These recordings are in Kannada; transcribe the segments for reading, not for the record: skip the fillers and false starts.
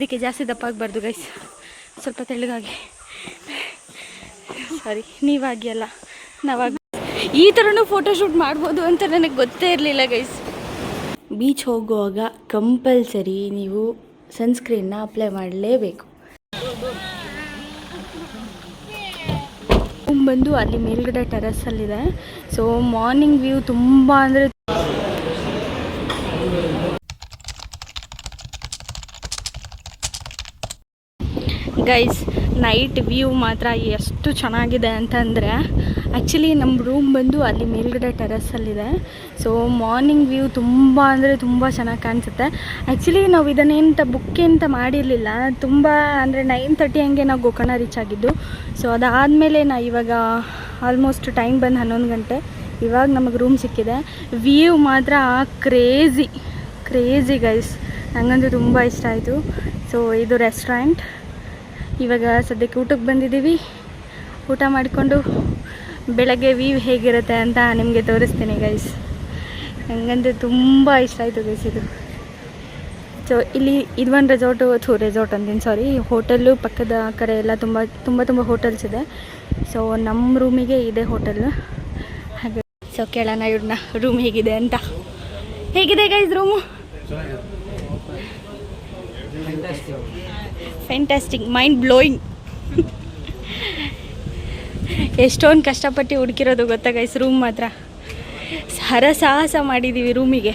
ಅದಕ್ಕೆ ಜಾಸ್ತಿ ದಪ್ಪ ಆಗಬಾರ್ದು ಗೈಸ್, ಸ್ವಲ್ಪ ತೆಳ್ಳಗಾಗಿ. ಸಾರಿ, ನೀವಾಗಿ ಅಲ್ಲ, ನಾವಾಗಿ. ಈ ಥರನೂ ಫೋಟೋಶೂಟ್ ಮಾಡ್ಬೋದು ಅಂತ ನನಗೆ ಗೊತ್ತೇ ಇರಲಿಲ್ಲ ಗೈಸ್. ಬೀಚ್ ಹೋಗುವಾಗ ಕಂಪಲ್ಸರಿ ನೀವು ಸನ್ಸ್ಕ್ರೀನ್ನ ಅಪ್ಲೈ ಮಾಡಲೇಬೇಕು. ಬಂದು ಅಲ್ಲಿ ಮೇಲ್ಗಡೆ ಟೆರಸಲ್ಲಿದೆ. ಸೊ ಮಾರ್ನಿಂಗ್ ವ್ಯೂ ತುಂಬ ಅಂದರೆ ಗೈಸ್, ನೈಟ್ ವ್ಯೂ ಮಾತ್ರ ಎಷ್ಟು ಚೆನ್ನಾಗಿದೆ ಅಂತಂದರೆ, ಆ್ಯಕ್ಚುಲಿ ನಮ್ಮ ರೂಮ್ ಬಂದು ಅಲ್ಲಿ ಮೇಲ್ಗಡೆ ಟೆರಸಲ್ಲಿದೆ. ಸೊ ಮಾರ್ನಿಂಗ್ ವ್ಯೂ ತುಂಬ ಅಂದರೆ ತುಂಬ ಚೆನ್ನಾಗಿ ಕಾಣಿಸುತ್ತೆ. ಆ್ಯಕ್ಚುಲಿ ನಾವು ಇದನ್ನೇಂತ ಬುಕ್ ಅಂತ ಮಾಡಿರಲಿಲ್ಲ, ತುಂಬ ಅಂದರೆ 9:30 ಹಂಗೆ ನಾವು ಗೋಕರ್ಣ ರೀಚ್ ಆಗಿದ್ದು. ಸೊ ಅದಾದಮೇಲೆ ಇವಾಗ ಆಲ್ಮೋಸ್ಟ್ ಟೈಮ್ ಬಂದು 11 ಗಂಟೆ. ಇವಾಗ ನಮಗೆ ರೂಮ್ ಸಿಕ್ಕಿದೆ. ವ್ಯೂ ಮಾತ್ರ ಕ್ರೇಜಿ ಗೈಸ್, ನನಗಂತೂ ತುಂಬ ಇಷ್ಟ ಆಯಿತು. ಸೊ ಇದು ರೆಸ್ಟೋರೆಂಟ್. ಇವಾಗ ಸದ್ಯಕ್ಕೆ ಊಟಕ್ಕೆ ಬಂದಿದ್ದೀವಿ. ಊಟ ಮಾಡಿಕೊಂಡು ಬೆಳಗ್ಗೆ ವ್ಯೂ ಹೇಗಿರುತ್ತೆ ಅಂತ ನಿಮಗೆ ತೋರಿಸ್ತೀನಿ ಗೈಸ್. ನನಗಂತೂ ತುಂಬ ಇಷ್ಟ ಆಯಿತು ಗೈಸ್ ಇದು. ಸೊ ಇಲ್ಲಿ ಇದೊಂದು ರೆಸಾರ್ಟ್ ಅಂತೀನಿ, ಸಾರಿ, ಹೋಟೆಲ್ಲು ಪಕ್ಕದ ಕಡೆ ಎಲ್ಲ ತುಂಬ ಹೋಟೆಲ್ಸ್ ಇದೆ. ಸೊ ನಮ್ಮ ರೂಮಿಗೆ ಇದೆ ಹೋಟೆಲ್. ಹಾಗೆ ಸೊ ಕೇಳೋಣ ಇವ್ರನ್ನ ರೂಮ್ ಹೇಗಿದೆ ಅಂತ. ಹೇಗಿದೆ guys room? Fantastic, mind blowing. ಎಷ್ಟೊಂದು ಕಷ್ಟಪಟ್ಟು ಹುಡುಕಿರೋದು ಗೊತ್ತಾ ಗೈಸ್. ರೂಮ್ ಮಾತ್ರ ಹರಸಾಹಸ ಮಾಡಿದ್ದೀವಿ ರೂಮಿಗೆ.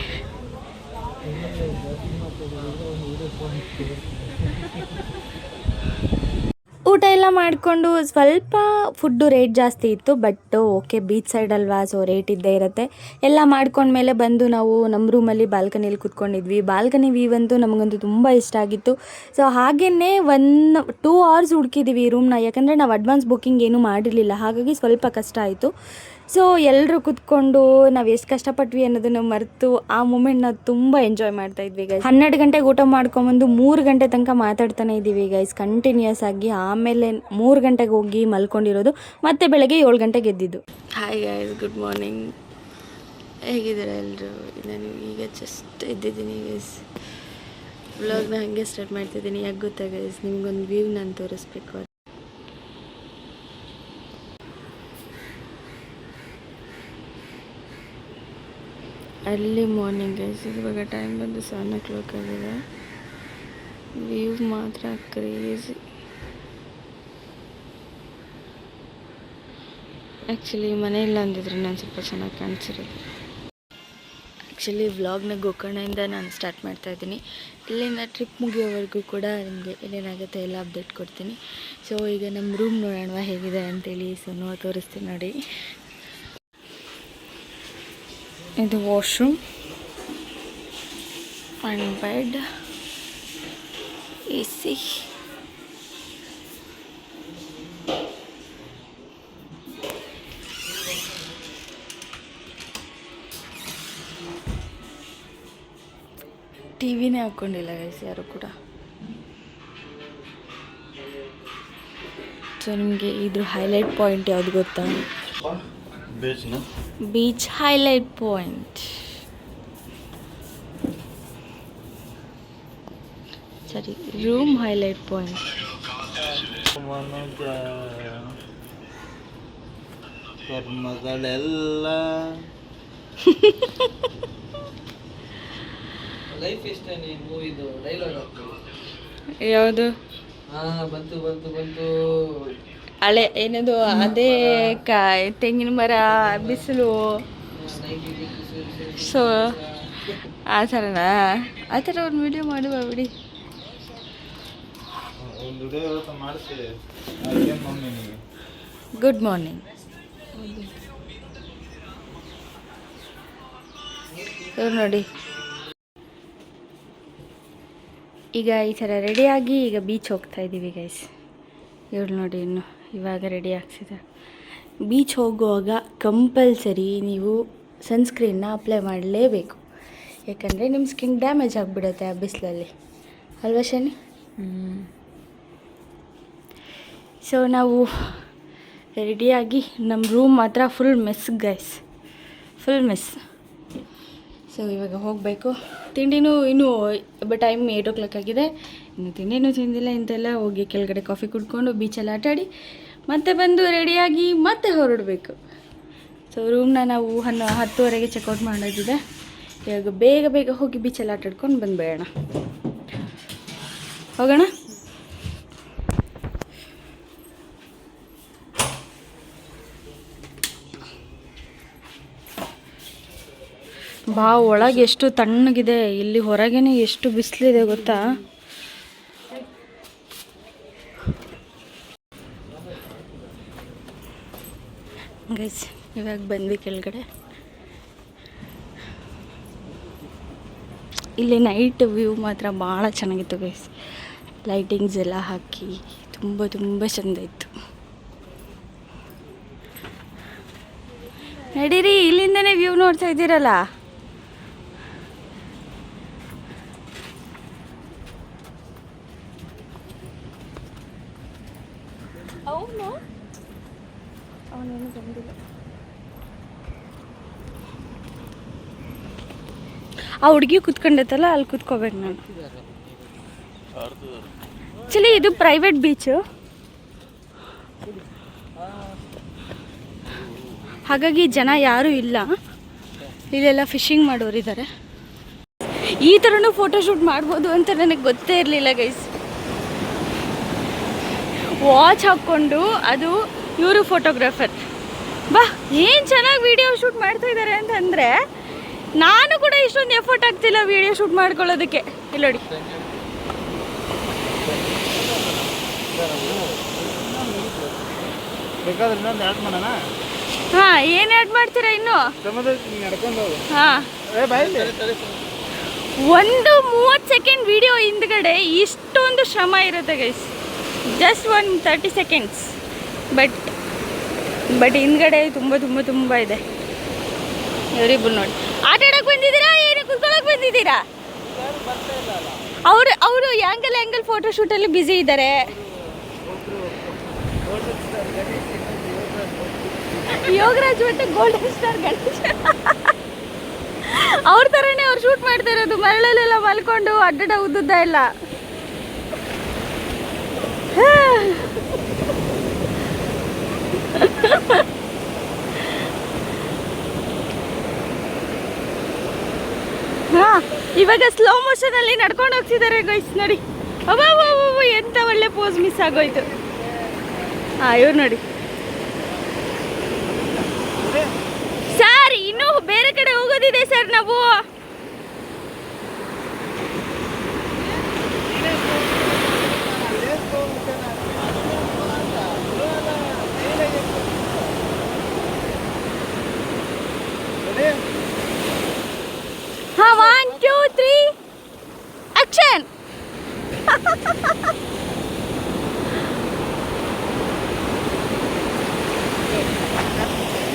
ಊಟ ಎಲ್ಲ ಮಾಡಿಕೊಂಡು ಸ್ವಲ್ಪ ಫುಡ್ಡು ರೇಟ್ ಜಾಸ್ತಿ ಇತ್ತು, ಬಟ್ ಓಕೆ, ಬೀಚ್ ಸೈಡ್ ಅಲ್ವಾ, ಸೊ ರೇಟ್ ಇದ್ದೇ ಇರುತ್ತೆ. ಎಲ್ಲ ಮಾಡ್ಕೊಂಡ್ಮೇಲೆ ಬಂದು ನಾವು ನಮ್ಮ ರೂಮಲ್ಲಿ ಬಾಲ್ಕನಿಯಲ್ಲಿ ಕೂತ್ಕೊಂಡಿದ್ವಿ. ಬಾಲ್ಕನಿ ವ್ಯೂ ಅಂತೂ ನಮಗಂತೂ ತುಂಬ ಇಷ್ಟ ಆಗಿತ್ತು. ಸೊ ಹಾಗೇ 1-2 hours ಹುಡುಕಿದ್ದೀವಿ ಈ ರೂಮ್ನ, ಯಾಕಂದರೆ ನಾವು ಅಡ್ವಾನ್ಸ್ ಬುಕ್ಕಿಂಗ್ ಏನೂ ಮಾಡಿರಲಿಲ್ಲ, ಹಾಗಾಗಿ ಸ್ವಲ್ಪ ಕಷ್ಟ ಆಯಿತು. ಸೊ ಎಲ್ಲರೂ ಕೂತ್ಕೊಂಡು ನಾವು ಎಷ್ಟು ಕಷ್ಟಪಟ್ವಿ ಅನ್ನೋದನ್ನು ಮರೆತು ಆ ಮೂಮೆಂಟ್ನ ತುಂಬ ಎಂಜಾಯ್ ಮಾಡ್ತಾಯಿದ್ವಿ ಗೈಸ್. 12 ಗಂಟೆಗೆ ಊಟ ಮಾಡ್ಕೊಂಬಂದು 3 ಗಂಟೆ ತನಕ ಮಾತಾಡ್ತಾನೆ ಇದ್ದೀವಿ ಗೈಸ್ ಕಂಟಿನ್ಯೂಸ್ ಆಗಿ. ಆಮೇಲೆ 3 ಗಂಟೆಗೆ ಹೋಗಿ ಮಲ್ಕೊಂಡಿರೋದು, ಮತ್ತೆ ಬೆಳಗ್ಗೆ 7 ಗಂಟೆಗೆ ಎದ್ದಿದ್ದು. Hi guys, good morning. ಹೇಗಿದ್ದೀರಾ ಎಲ್ಲರೂ? ನಾನು ಈಗ ಜಸ್ಟ್ ಎದ್ದಿದ್ದೀನಿ ಗೈಸ್. ವ್ಲಾಗ್ನ ಹಾಗೆ ಸ್ಟಾರ್ಟ್ ಮಾಡ್ತಿದ್ದೀನಿ. ಯಾಕೆ ಗೊತ್ತಾ ಗೈಸ್, ನಿಮ್ಗೊಂದು ವ್ಯೂ ನಾನು ತೋರಿಸ್ಬೇಕು. Early morning guys. ಇವಾಗ ಟೈಮ್ ಬಂದು 7 o'clock ಆಗಿದೆ. ವ್ಯೂ ಮಾತ್ರ ಕ್ರೇಜಿ. ಆ್ಯಕ್ಚುಲಿ ಮನೆಯಿಲ್ಲ ಅಂದಿದ್ರೆ ನಾನು ಸ್ವಲ್ಪ ಚೆನ್ನಾಗಿ ಕಾಣಿಸಿರೋದು. ಆ್ಯಕ್ಚುಲಿ ವ್ಲಾಗ್ನ ಗೋಕರ್ಣದಿಂದ ನಾನು ಸ್ಟಾರ್ಟ್ ಮಾಡ್ತಾಯಿದ್ದೀನಿ. ಇಲ್ಲಿಂದ ಟ್ರಿಪ್ ಮುಗಿಯೋವರೆಗೂ ಕೂಡ ನಿಮಗೆ ಏನೇನಾಗುತ್ತೆ ಎಲ್ಲ ಅಪ್ಡೇಟ್ ಕೊಡ್ತೀನಿ. ಸೊ ಈಗ ನಮ್ಮ ರೂಮ್ ನೋಡೋಣ ಹೇಗಿದೆ ಅಂತೇಳಿ. ಸೊ ತೋರಿಸ್ತೀನಿ ನೋಡಿ. ಇದು ವಾಶ್ರೂಮ್ ಆ್ಯಂಡ್ ಬೆಡ್, AC. ಟಿವಿನೇ ಹಾಕ್ಕೊಂಡಿಲ್ಲ ಗೈಸ್ ಯಾರು ಕೂಡ. ಸೊ ನಿಮಗೆ ಇದ್ರ ಹೈಲೈಟ್ ಪಾಯಿಂಟ್ ಯಾವುದು ಗೊತ್ತಾ? ಬೀಚ್ ಹೈಲೈಟ್ ಪಾಯಿಂಟ್, ಸರಿ, ರೂಮ್ ಹೈಲೈಟ್ ಪಾಯಿಂಟ್. ಕರ್ಮಗಳೆಲ್ಲ ಲೈಫ್ ಇಷ್ಟ. ನೀವು ಇದು ಡೈಲಾಗ್ ಯಾವುದು? ಬಂತು ಬಂತು ಬಂತು ಹಳೆ ಏನದು, ಅದೇ ತೆಂಗಿನ ಮರ, ಬಿಸಿಲು. ಸೊ ಆ ಥರನಾ? ಆ ಥರ ಒಂದು ವಿಡಿಯೋ ಮಾಡುವ ಬಿಡಿ. Good morning. ನೋಡಿ, ಈಗ ಈ ಥರ ರೆಡಿಯಾಗಿ ಈಗ ಬೀಚ್ ಹೋಗ್ತಾ ಇದ್ದೀವಿ ಗೈಸ್. ಇವ್ರು ನೋಡಿ ಇನ್ನು ಇವಾಗ ರೆಡಿ ಆಗ್ತಿದೆ. ಬೀಚ್ ಹೋಗುವಾಗ ಕಂಪಲ್ಸರಿ ನೀವು ಸನ್ಸ್ಕ್ರೀನ್ನ ಅಪ್ಲೈ ಮಾಡಲೇಬೇಕು, ಯಾಕಂದರೆ ನಿಮ್ಮ ಸ್ಕಿನ್ ಡ್ಯಾಮೇಜ್ ಆಗಿಬಿಡುತ್ತೆ ಆ ಬಿಸಿಲಲ್ಲಿ, ಅಲ್ವಾ ಶನಿ? ಸೊ ನಾವು ರೆಡಿಯಾಗಿ ನಮ್ಮ ರೂಮ್ ಮಾತ್ರ full mess guys, full mess. So ಇವಾಗ ಹೋಗಬೇಕು. ತಿಂಡಿನೂ ಇನ್ನೂ ಟೈಮ್ 8 ಆಗಿದೆ, ಇನ್ನು ತಿಂಡಿನೂ ತಿಂದಿಲ್ಲ. ಇಂತೆಲ್ಲ ಹೋಗಿ ಕೆಳಗಡೆ ಕಾಫಿ ಕುಡ್ಕೊಂಡು ಬೀಚಲ್ಲಿ ಆಟಾಡಿ ಮತ್ತೆ ಬಂದು ರೆಡಿಯಾಗಿ ಮತ್ತೆ ಹೊರಡಬೇಕು. ಸೊ ರೂಮ್ನ ನಾವು 10:30ಗೆ ಚೆಕ್ಔಟ್ ಮಾಡೋದಿದೆ. ಇವಾಗ ಬೇಗ ಬೇಗ ಹೋಗಿ ಬೀಚಲ್ಲಿ ಆಟಾಡ್ಕೊಂಡು ಬಂದುಬೇಡ. ಹೋಗೋಣ. ಬಾ, ಒಳಗೆ ಎಷ್ಟು ತಣ್ಣಗಿದೆ, ಇಲ್ಲಿ ಹೊರಗೇನೆ ಎಷ್ಟು ಬಿಸಿಲಿದೆ ಗೊತ್ತಾ. ಗೈಸ್ ಇವಾಗ ಬಂದ್ವಿ ಕೆಳಗಡೆ. ಇಲ್ಲಿ ನೈಟ್ ವ್ಯೂ ಮಾತ್ರ ಭಾಳ ಚೆನ್ನಾಗಿತ್ತು ಗೈಸ್. ಲೈಟಿಂಗ್ಸ್ ಎಲ್ಲ ಹಾಕಿ ತುಂಬ ತುಂಬ ಚೆಂದ ಇತ್ತು. ನಡೀರಿ, ಇಲ್ಲಿಂದನೇ ವ್ಯೂ ನೋಡ್ತಾ ಇದ್ದೀರಲ್ಲ. ಅವನೇನು ಬಂದಿಲ್ಲ. ಆ ಹುಡುಗಿ ಕುತ್ಕೊಂಡೈತಲ್ಲ, ಅಲ್ಲಿ ಕುತ್ಕೋಬೇಕು ನಾನು. ಆ್ಯಕ್ಚುಲಿ ಇದು ಪ್ರೈವೇಟ್ ಬೀಚು, ಹಾಗಾಗಿ ಜನ ಯಾರೂ ಇಲ್ಲ. ಇಲ್ಲೆಲ್ಲ ಫಿಶಿಂಗ್ ಮಾಡೋರಿದ್ದಾರೆ. ಈ ಥರನೂ ಫೋಟೋಶೂಟ್ ಮಾಡ್ಬೋದು ಅಂತ ನನಗೆ ಗೊತ್ತೇ ಇರಲಿಲ್ಲ ಗೈಸ್. ವಾಚ್ ಹಾಕ್ಕೊಂಡು, ಅದು ಇವರು ಫೋಟೋಗ್ರಾಫರ್. ಬಾ, ಏನು ಚೆನ್ನಾಗಿ ವಿಡಿಯೋ ಶೂಟ್ ಮಾಡ್ತಾ ಇದ್ದಾರೆ ಅಂತಂದರೆ, ನಾನು ಕೂಡ ಇಷ್ಟೊಂದು ಎಫರ್ಟ್ ಆಗ್ತಿಲ್ಲ ವಿಡಿಯೋ ಶೂಟ್ ಮಾಡ್ಕೊಳ್ಳೋದಕ್ಕೆ. ಇಲ್ಲಿ ನೋಡಿ, ಹಾಂ, ಏನು ಆ್ಯಡ್ ಮಾಡ್ತೀರಾ ಇನ್ನು? ಹಾಂ, 30 ಸೆಕೆಂಡ್ ವಿಡಿಯೋ ಹಿಂದ್ಗಡೆ ಇಷ್ಟೊಂದು ಶ್ರಮ ಇರುತ್ತೆ ಗೈಸ್. ಜಸ್ಟ್ 30 ಸೆಕೆಂಡ್ಸ್, ಬಟ್ ಹಿಂದ್ಗಡೆ ತುಂಬ ತುಂಬ ತುಂಬ ಇದೆ. ಇವರಿಬ್ಬರು ನೋಡಿ ಆಟ ಆಡೋಕೆ ಬಂದಿದ್ದೀರಾ, ಏನು ಕುತ್ಕೊಳ್ಳೋಕೆ ಬಂದಿದ್ದೀರಾ? ಅವರು ಆ್ಯಂಗಲ್ ಫೋಟೋಶೂಟಲ್ಲಿ ಬ್ಯುಸಿ ಇದ್ದಾರೆ. ಯೋಗರಾಜ್ ಮತ್ತು ಗೋಲ್ಡನ್ ಸ್ಟಾರ್ ಗಣೇಶ್ ಅವ್ರ ಥರನೇ ಅವ್ರು ಶೂಟ್ ಮಾಡ್ತಾ ಇರೋದು. ಮರಳಲ್ಲೆಲ್ಲ ಮಲ್ಕೊಂಡು ಅಡ್ಡ ಉದ್ದುದ್ದ ಎಲ್ಲ. ಹಾಂ, ಇವಾಗ ಸ್ಲೋ ಮೋಷನಲ್ಲಿ ನಡ್ಕೊಂಡು ಹೋಗ್ತಿದ್ದಾರೆ ಗೈಸ್. ನೋಡಿ, ಅಬ್ಬಾ ಎಂಥ ಒಳ್ಳೆ ಪೋಸ್ ಮಿಸ್ ಆಗೋಯ್ತು. ಹಾಂ, ಇವ್ರು ನೋಡಿ ಸರ್, ಇನ್ನೂ ಬೇರೆ ಕಡೆ ಹೋಗೋದಿದೆ ಸರ್ ನಾವು. ಹಾಂ, 1 2 3 ಆಕ್ಷನ್.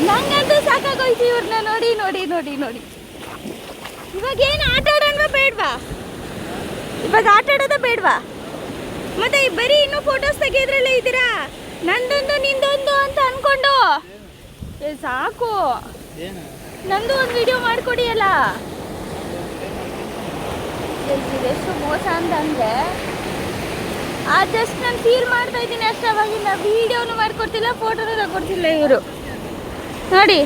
ನಂಗಂತೂ ಸಾಕಾಗೋಯ್ತು ಇವ್ರನ್ನ ನೋಡಿ ನೋಡಿ ನೋಡಿ ನೋಡಿ. ಇವಾಗ ಏನು ಆಟ ಆಡೋಣ ಬೇಡವಾ? ಇವಾಗ ಆಟ ಆಡೋದ ಬೇಡವಾ? ಮತ್ತೆ ಬರೀ ಇನ್ನೂ ಫೋಟೋಸ್ ತೆಗೆಯೋದ್ರಲ್ಲೇ ಇದ್ದೀರಾ? ನಂದೊಂದು ನಿಂದೊಂದು ಅಂತ ಅನ್ಕೊಂಡು ಸಾಕು. ನಂದು ಒಂದು ವಿಡಿಯೋ ಮಾಡಿಕೊಡಿ ಅಲ್ಲ. ಇದೆಷ್ಟು ಮೋಸ ಅಂತಂದರೆ, ಜಸ್ಟ್ ನಾನು ಫೀಲ್ ಮಾಡ್ತಾ ಇದ್ದೀನಿ ಅಷ್ಟೇ. ಅವಾಗಿಂದ ವಿಡಿಯೋನು ಮಾಡ್ಕೊಡ್ತಿಲ್ಲ, ಫೋಟೋನು ತಗೊಡ್ತಿಲ್ಲ ಇವರು. ನೋಡಿ,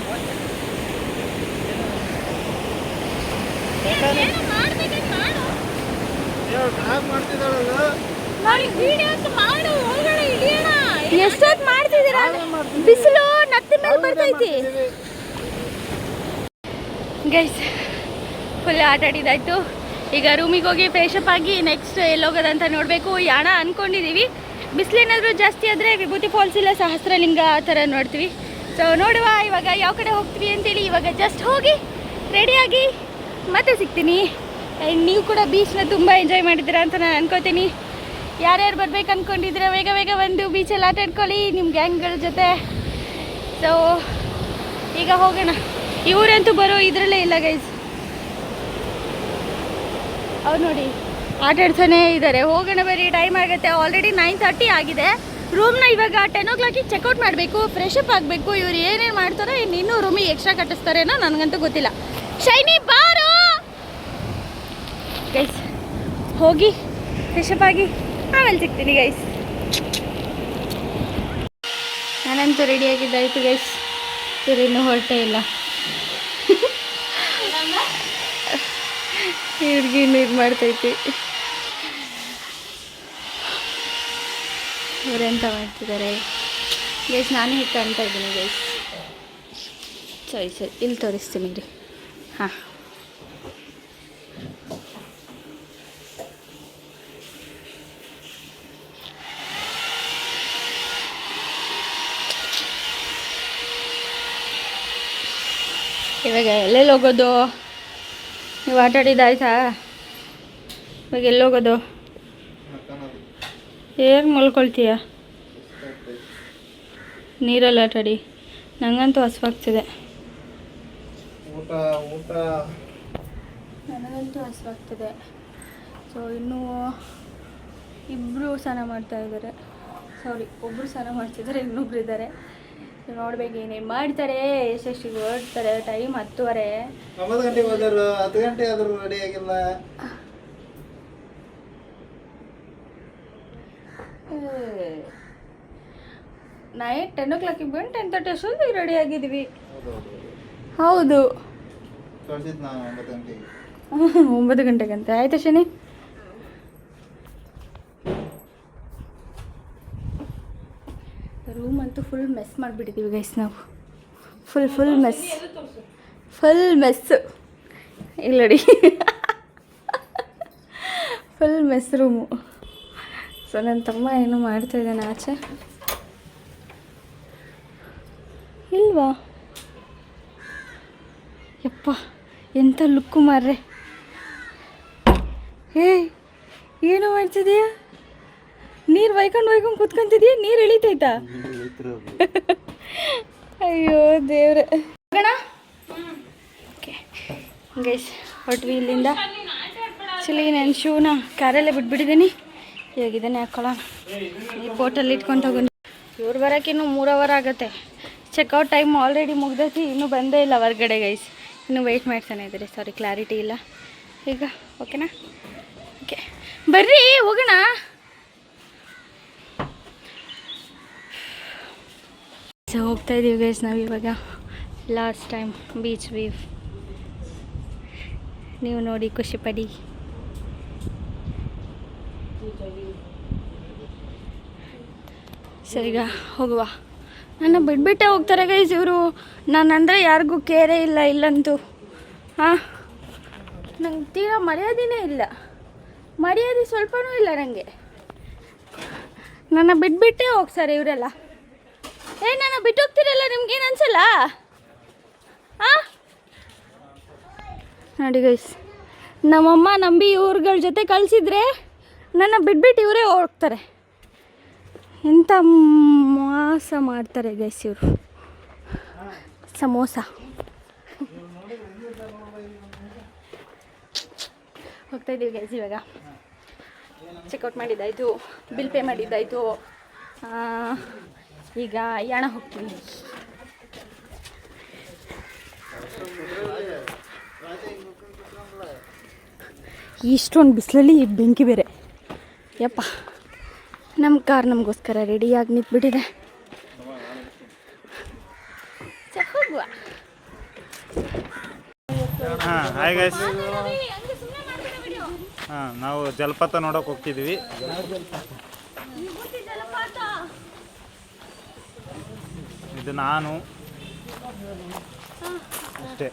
ಎಷ್ಟೊತ್ತು ಮಾಡ್ತಿದ್ದೀರಾ? ಬಿಸಿಲು ನತ್ತಿ ಮೇಲೆ ಬರ್ತೈತಿ ಗೈಸ್. ಫುಲ್ ಆಟ ಆಡಿದಾಯ್ತು. ಈಗ ರೂಮಿಗೆ ಹೋಗಿ ಫ್ರೆಶಪ್ ಆಗಿ ನೆಕ್ಸ್ಟ್ ಎಲ್ಲೋಗೋದಂತ ನೋಡಬೇಕು. ಯಾಣ ಅಂದ್ಕೊಂಡಿದ್ದೀವಿ. ಬಿಸಿಲೇನಾದರೂ ಜಾಸ್ತಿ ಆದರೆ ವಿಭೂತಿ ಫಾಲ್ಸ್ ಇಲ್ಲ ಸಹಸ್ರಲಿಂಗ ಆ ಥರ ನೋಡ್ತೀವಿ. ಸೊ ನೋಡುವ ಇವಾಗ ಯಾವ ಕಡೆ ಹೋಗ್ತೀವಿ ಅಂತೇಳಿ. ಇವಾಗ ಜಸ್ಟ್ ಹೋಗಿ ರೆಡಿಯಾಗಿ ಮತ್ತೆ ಸಿಗ್ತೀನಿ. ನೀವು ಕೂಡ ಬೀಚ್ನ ತುಂಬ ಎಂಜಾಯ್ ಮಾಡಿದ್ದೀರಾ ಅಂತ ನಾನು ಅನ್ಕೋತೀನಿ. ಯಾರ್ಯಾರು ಬರ್ಬೇಕು ಅಂದ್ಕೊಂಡಿದ್ರೆ ಬೇಗ ಬೇಗ ಬಂದು ಬೀಚಲ್ಲಿ ಆಟ ಆಡ್ಕೊಳ್ಳಿ ನಿಮ್ಮ ಗ್ಯಾಂಗ್ಗಳ ಜೊತೆ. ಸೊ ಈಗ ಹೋಗೋಣ. ಇವರಂತೂ ಬರೋ ಇದರಲ್ಲೇ ಇಲ್ಲ ಗೈಸ್. ಅವ್ರು ನೋಡಿ ಆಟ ಆಡ್ತಾನೇ ಇದ್ದಾರೆ. ಹೋಗೋಣ ಬರೀ, ಟೈಮ್ ಆಗುತ್ತೆ. ಆಲ್ರೆಡಿ 9:30 ಆಗಿದೆ. ರೂಮ್ನ ಇವಾಗ 10 o'clock ಚೆಕ್ಔಟ್ ಮಾಡಬೇಕು, ಫ್ರೆಶಪ್ ಆಗಬೇಕು. ಇವ್ರು ಏನೇನು ಮಾಡ್ತಾರೋ ಇನ್ನೂ ರೂಮಿಗೆ ಎಕ್ಸ್ಟ್ರಾ ಕಟ್ಟಿಸ್ತಾರೇನೋ ನನಗಂತೂ ಗೊತ್ತಿಲ್ಲ. ಶೈನಿ ಬಾರೋ. ಗೈಸ್ ಹೋಗಿ ಫ್ರೆಶಪ್ ಆಗಿ ಆಮೇಲೆ ಸಿಗ್ತೀನಿ ಗೈಸ್. ನಾನಂತೂ ರೆಡಿಯಾಗಿದ್ದಾಯಿತು ಗೈಸ್. ಇವ್ರಿನ್ನೂ ಹೊರಟೇ ಇಲ್ಲ. ಇವ್ರಿಗೆ ಇನ್ನೂ ಇದು ಮಾಡ್ತೈತಿ. ಇವರೆಂತ ಮಾಡ್ತಿದ್ದಾರೆ ಗೈಸ್? ನಾನೇ ಹೇಗೆ ಕಾಣ್ತಾ ಇದ್ದೀನಿ ಗೈಸ್? ಸರಿ ಇಲ್ಲಿ ತೋರಿಸ್ತೀನಿ ರೀ. ಹಾಂ, ಇವಾಗ ಎಲ್ಲೆಲ್ಲಿ ಹೋಗೋದು? ನೀವು ಆಟ ಆಡಿದ್ದಾಯ್ತಾ? ಇವಾಗ ಎಲ್ಲೋಗೋದು? ಹೇಗೆ ಮಲ್ಕೊಳ್ತೀಯ? ನೀರಲ್ಲಿ ಆಟ ಆಡಿ. ನನಗಂತೂ ಹಸುವಾಗ್ತಿದೆ. ನನಗಂತೂ ಹಸುವಾಗ್ತಿದೆ. ಸೊ ಇನ್ನೂ ಇಬ್ಬರು ಸ್ನಾನ ಮಾಡ್ತಾಯಿದ್ದಾರೆ. ಸಾರಿ, ಒಬ್ಬರು ಸ್ನಾನ ಮಾಡ್ತಿದ್ದಾರೆ, ಇನ್ನೊಬ್ರು ಇದ್ದಾರೆ. ನೋಡ್ಬೇಕು ಏನೇನು ಮಾಡ್ತಾರೆ, ಎಷ್ಟೆಷ್ಟಿಗೆ ಹೊರಡ್ತಾರೆ. ಟೈಮ್ 10:30. 9 ಗಂಟೆಗೆ ಹೋದರು, 10 ಗಂಟೆ ಆದರೂ ರೆಡಿ ಆಗಿಲ್ಲ. ನೈಟ್ 10 o'clock ಬಂದು 10:30 ಅಷ್ಟೊಂದು ರೆಡಿ ಆಗಿದ್ದೀವಿ. ಹೌದು, ಕಳ್ಸಿದ್ದು ನಾನು 9 ಗಂಟೆಗೆ. 9 ಗಂಟೆಗಂತೆ ಆಯ್ತಾ ಶನಿ? ರೂಮ್ ಅಂತೂ ಫುಲ್ ಮೆಸ್ ಮಾಡಿಬಿಟ್ಟಿದ್ದೀವಿ ಗೈಸ್ ನಾವು. ಫುಲ್ ಮೆಸ್ಸು ಇಲ್ಲಡಿ. Full mess room. ಸೊ ನನ್ನ ತಮ್ಮ ಏನೋ ಮಾಡ್ತಾಯಿದ್ದಾನೆ ಆಚೆ. ಇಲ್ವಾ? ಯಪ್ಪ ಎಂಥ ಲುಕ್ಕು ಮಾರ್ರೆ. ಏಯ್ ಏನು ಮಾಡ್ತಿದೀಯಾ? ನೀರು ವೈಕೊಂಡು ಕೂತ್ಕೊಂತಿದೀಯ? ನೀರು ಇಳಿತೈತಾ? ಅಯ್ಯೋ ದೇವ್ರೆ. ಹೋಗೋಣ? ಓಕೆ ಗೈಸ್, ಹೊಟ್ವಿ ಇಲ್ಲಿಂದ. ಆ್ಯಕ್ಚುಲಿ ನಾನು ಶೂನ ಕಾರಲ್ಲೇ ಬಿಟ್ಬಿಟ್ಟಿದ್ದೀನಿ. ಇವಾಗ ಇದನ್ನೇ ಹಾಕ್ಕೊಳ್ಳೋಣ. ಈ ಬೋಟಲ್ಲಿ ಇಟ್ಕೊಂಡು ಹೋಗೋಣ. ಇವ್ರು ಬರೋಕೆ ಇನ್ನೂ 3 hour ಆಗುತ್ತೆ. ಚೆಕ್ಔಟ್ ಟೈಮ್ ಆಲ್ರೆಡಿ ಮುಗ್ದೈತಿ, ಇನ್ನೂ ಬಂದೇ ಇಲ್ಲ ಹೊರಗಡೆ ಗೈಸ್. ಇನ್ನೂ ವೆಯ್ಟ್ ಮಾಡ್ತಾನೆ ಇದ್ದೀರಿ. ಸಾರಿ, ಕ್ಲಾರಿಟಿ ಇಲ್ಲ ಈಗ. ಓಕೆನಾ? ಓಕೆ ಬರ್ರಿ ಹೋಗೋಣ. ಸೊ ಹೋಗ್ತಾ ಇದ್ದೀವಿ ಗೈಸ್ ನಾವು ಇವಾಗ. ಲಾಸ್ಟ್ ಟೈಮ್ ಬೀಚ್ ವೀವ್ ನೀವು ನೋಡಿ ಖುಷಿ ಪಡಿ. ಸರಿಗ ಹೋಗುವ. ನನ್ನ ಬಿಟ್ಬಿಟ್ಟೆ ಹೋಗ್ತಾರೆ ಗೈಸ್ ಇವರು. ನಾನಂದರೆ ಯಾರಿಗೂ ಕೇರೇ ಇಲ್ಲ ಇಲ್ಲಂತೂ. ಹಾಂ, ನಂಗೆ ತೀರಾ ಮರ್ಯಾದೆನೇ ಇಲ್ಲ. ಮರ್ಯಾದೆ ಸ್ವಲ್ಪನೂ ಇಲ್ಲ ನನಗೆ. ನನ್ನ ಬಿಟ್ಬಿಟ್ಟೇ ಹೋಗ್ತಾರೆ ಇವರೆಲ್ಲ. ನನ್ನ ಬಿಟ್ಟು ಹೋಗ್ತಿರಲ್ಲ, ನಿಮ್ಗೇನು ಅನ್ಸಲ್ಲ? ಹಾಂ ನೋಡಿ ಗೈಸ್, ನಮ್ಮಮ್ಮ ನಂಬಿ ಇವ್ರಗಳ ಜೊತೆ ಕಳಿಸಿದ್ರೆ ನನ್ನ ಬಿಟ್ಬಿಟ್ಟು ಇವರೇ ಹೋಗ್ತಾರೆ. ಎಂಥ ಮೋಸ ಮಾಡ್ತಾರೆ ಗೈಸ್ ಇವರು. ಸಮೋಸ ಹೋಗ್ತಾ ಇದ್ದೀವಿ ಗೈಸ್ ಇವಾಗ. ಚೆಕ್ಔಟ್ ಮಾಡಿದ್ದಾಯಿತು, ಬಿಲ್ ಪೇ ಮಾಡಿದ್ದಾಯಿತು. ಈಗ ಯಾಣ ಹೋಗ್ತೀವಿ. ಇಷ್ಟೊಂದು ಬಿಸಿಲಲ್ಲಿ ಬೆಂಕಿ ಬೇರೆ. ಯಪ್ಪ, ನಮ್ಮ ಕಾರ್ ನಮಗೋಸ್ಕರ ರೆಡಿಯಾಗಿ ನಿಂತ್ಬಿಟ್ಟಿದೆ. ಹೋಗುವ. Hi guys. ನಾವು ಜಲಪಾತ ನೋಡೋಕೆ ಹೋಗ್ತಿದ್ವಿ. ಇದು ನಾನು ಅಷ್ಟೇ.